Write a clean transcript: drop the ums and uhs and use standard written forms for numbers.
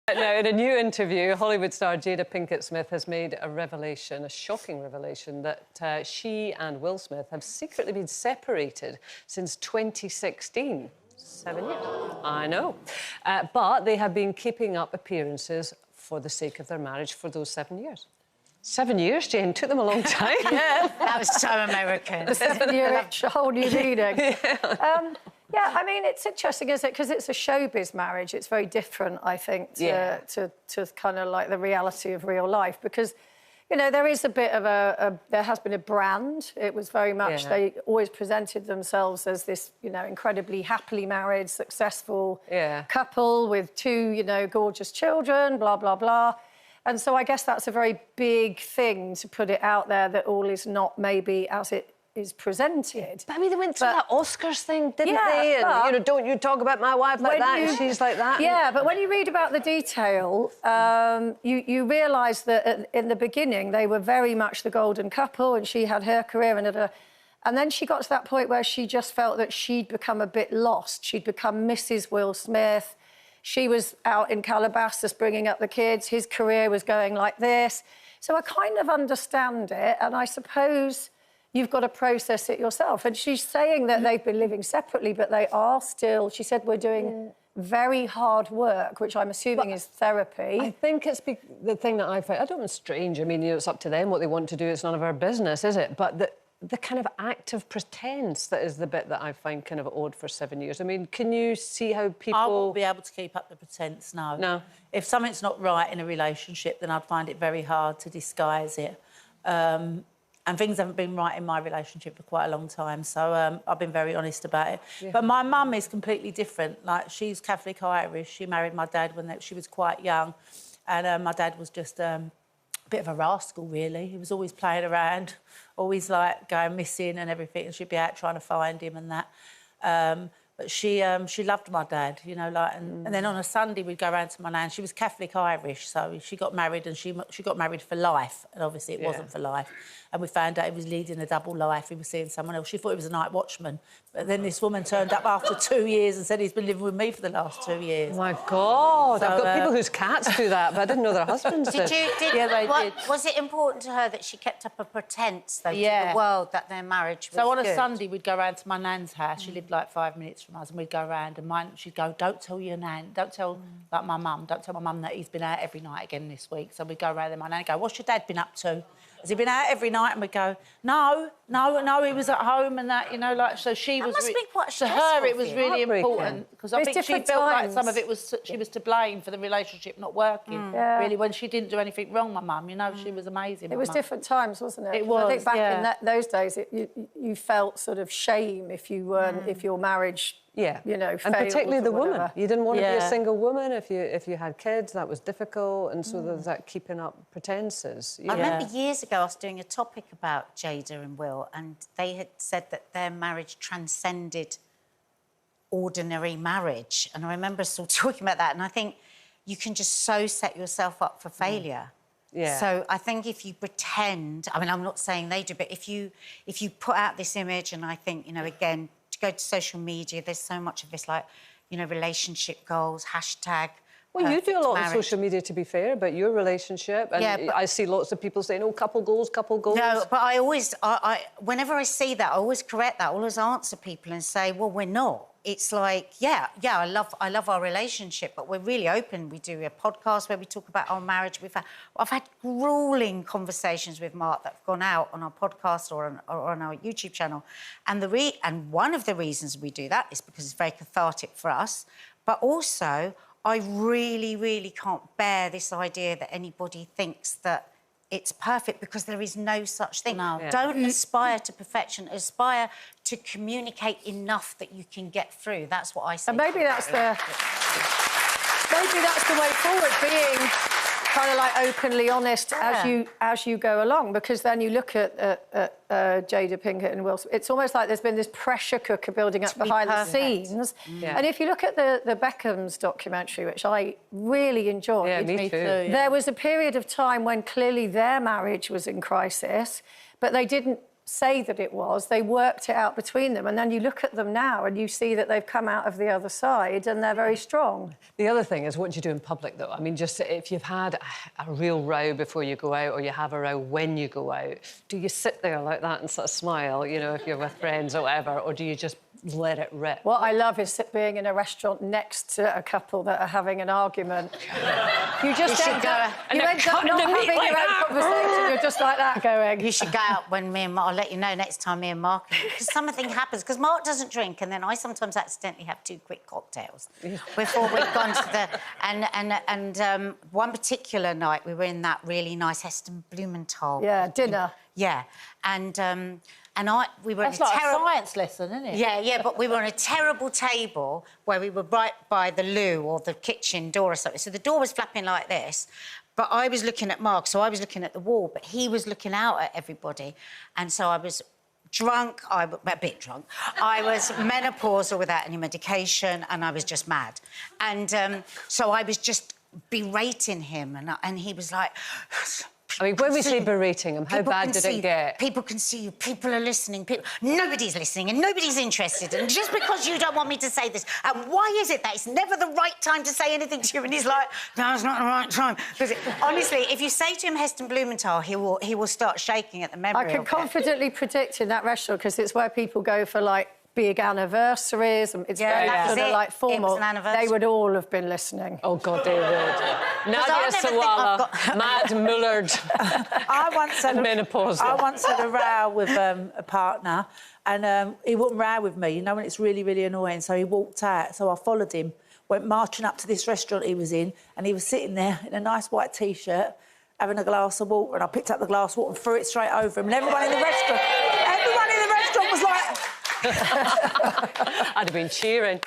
Now, in a new interview, Hollywood star Jada Pinkett Smith has made a revelation, a shocking revelation, that she and Will Smith have secretly been separated since 2016. 7 years. I know. But they have been keeping up appearances for the sake of their marriage for those 7 years. 7 years, Jane? Took them a long time. Yeah. That was so American. 7 year whole new meaning. Yeah, I mean, it's interesting, isn't it? Because it's a showbiz marriage. It's very different, I think, to kind of like the reality of real life. Because, you know, there is a bit of there has been a brand. It was very much, they always presented themselves as this, you know, incredibly happily married, successful couple with two, you know, gorgeous children, blah, blah, blah. And so I guess that's a very big thing to put it out there that all is not maybe as it is presented. But I mean, they went through that Oscars thing, didn't they? And, you know, don't you talk about my wife like that and she's like that. Yeah, but when you read about the detail, you realise that in the beginning they were very much the golden couple and she had her career and then she got to that point where she just felt that she'd become a bit lost. She'd become Mrs. Will Smith. She was out in Calabasas bringing up the kids. His career was going like this. So I kind of understand it, and I suppose you've got to process it yourself. And she's saying that they've been living separately, but they are still... She said, we're doing very hard work, which I'm assuming is therapy. I think it's the thing that I find... I don't know, strange. I mean, you know, it's up to them what they want to do. It's none of our business, is it? But the kind of active pretence that is the bit that I find kind of odd for 7 years. I mean, can you see how people... I won't be able to keep up the pretence, no. No. If something's not right in a relationship, then I'd find it very hard to disguise it. And things haven't been right in my relationship for quite a long time, so I've been very honest about it. Yeah. But my mum is completely different. Like, she's Catholic Irish. She married my dad when she was quite young, and my dad was just a bit of a rascal, really. He was always playing around, always, like, going missing and everything, and she'd be out trying to find him and that. But she loved my dad, you know, like, and then on a Sunday we'd go round to my nan. She was Catholic Irish, so she got married, and she got married for life, and obviously it wasn't for life. And we found out he was leading a double life. He was seeing someone else. She thought he was a night watchman, but then this woman turned up after 2 years and said he's been living with me for the last 2 years. Oh my God! So, I've got people whose cats do that, but I didn't know their husbands did. Yeah, they did. Was it important to her that she kept up a pretence, though, to the world that their marriage was So on good? a Sunday we'd go round to my nan's house. She lived like 5 minutes from us, and we'd go round, and she'd go, don't tell your nan, don't tell like my mum, don't tell my mum that he's been out every night again this week. So we'd go round and my nan would go, what's your dad been up to? Has he been out every night? And we'd go, no, he was at home and that, you know, like, so she was... That must be quite to her, it was really important, because I think she felt like some of it was... She was to blame for the relationship not working, really, when she didn't do anything wrong, my mum, you know, she was amazing. It was different times, wasn't it? It was, I think back in those days, you felt sort of shame if you weren't, if your marriage... you know, and particularly the woman. You didn't want to be a single woman if you had kids. That was difficult, and so there's that keeping up pretenses. I remember years ago I was doing a topic about Jada and Will, and they had said that their marriage transcended ordinary marriage, and I remember sort of talking about that, and I think you can just so set yourself up for failure. Yeah. So I think if you pretend, I mean, I'm not saying they do, but if you put out this image, and I think, you know, again, to go to social media, there's so much of this, like, you know, relationship goals, hashtag. Well, you do a lot on social media, to be fair, about your relationship, and I see lots of people saying, oh, couple goals, couple goals. No, but I always, whenever I see that, I always correct that. I always answer people and say, well, we're not. It's like, I love our relationship, but we're really open. We do a podcast where we talk about our marriage. I've had gruelling conversations with Mark that have gone out on our podcast or on our YouTube channel, and one of the reasons we do that is because it's very cathartic for us, but also I really, really can't bear this idea that anybody thinks that it's perfect, because there is no such thing. No. Yeah. Don't aspire to perfection. Aspire to communicate enough that you can get through. That's what I say. And maybe that's the way forward, being kind of like openly honest as you go along, because then you look at Jada Pinkett and Will Smith, it's almost like there's been this pressure cooker building up behind the scenes. And if you look at the Beckhams documentary, which I really enjoyed, me too. There was a period of time when clearly their marriage was in crisis, but they didn't say that it was. They worked it out between them. And then you look at them now and you see that they've come out of the other side and they're very strong. The other thing is, what do you do in public, though? I mean, just if you've had a real row before you go out, or you have a row when you go out, do you sit there like that and sort of smile, you know, if you're with friends or whatever, or do you just let it rip? What I love is being in a restaurant next to a couple that are having an argument. You just end up not having your own conversation. You're just like that going. You should go out when me and Mark... I'll let you know next time me and Mark... Because something happens. Because Mark doesn't drink, and then I sometimes accidentally have 2 quick cocktails before we've gone to the... And one particular night, we were in that really nice Heston Blumenthal... Yeah, dinner. Yeah, we were That's in a like terrible... a science lesson, isn't it? Yeah, but we were on a terrible table where we were right by the loo or the kitchen door or something. So the door was flapping like this, but I was looking at Mark, so I was looking at the wall, but he was looking out at everybody. And so I was drunk, a bit drunk. I was menopausal without any medication, and I was just mad. And so I was just berating him, and he was like... I mean, when we say berating him, how bad did it get? People can see you, people are listening, nobody's listening and nobody's interested, and just because you don't want me to say this, and why is it that it's never the right time to say anything to you? And he's like, no, it's not the right time. Because honestly, if you say to him Heston Blumenthal, he will start shaking at the memory I can confidently predict in that restaurant, because it's where people go for, like, big anniversaries, and it's very sort of like formal. They would all have been listening. Oh God, they would. Nadia Sawala, Matt Mullard. I once had a row with a partner, and he wouldn't row with me, you know, when it's really, really annoying. So he walked out, so I followed him, went marching up to this restaurant he was in, and he was sitting there in a nice white T-shirt, having a glass of water, and I picked up the glass of water and threw it straight over him, and everyone in the restaurant was like... I'd have been cheering.